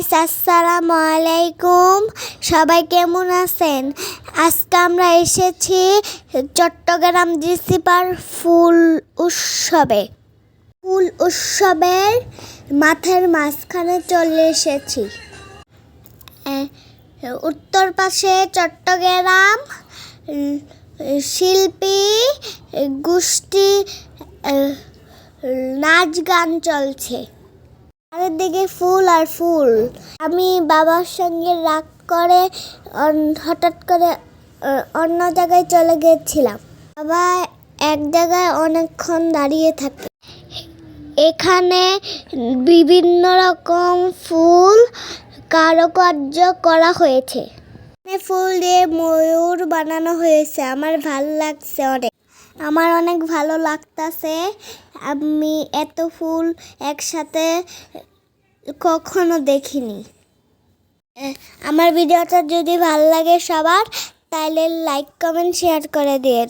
Guys, আসসালামু আলাইকুম। সবাই কেমন আছেন? আজকে আমরা এসেছি চট্টগ্রাম ডিসিপার ফুল উৎসবের মাঠের মাঝখানে চলে এসেছি। উত্তর পাশে চট্টগ্রাম শিল্পী গোষ্ঠী নাচ গান চলছে। চারিদিকে ফুল আর ফুল। আমি বাবার সঙ্গে রাগ করে হঠাৎ করে অন্য জায়গায় চলে গেছিলাম। বাবা এক জায়গায় অনেকক্ষণ দাঁড়িয়ে থাকে। এখানে বিভিন্ন রকম ফুল কারুকার্য করা হয়েছে। ফুল দিয়ে ময়ূর বানানো হয়েছে। আমার ভালো লাগছে অনেক। আমার অনেক ভালো লাগতেছে। আমি এত ফুল একসাথে কখনো দেখিনি। আমার ভিডিওটা যদি ভালো লাগে সবার, তাহলে লাইক কমেন্ট শেয়ার করে দিন।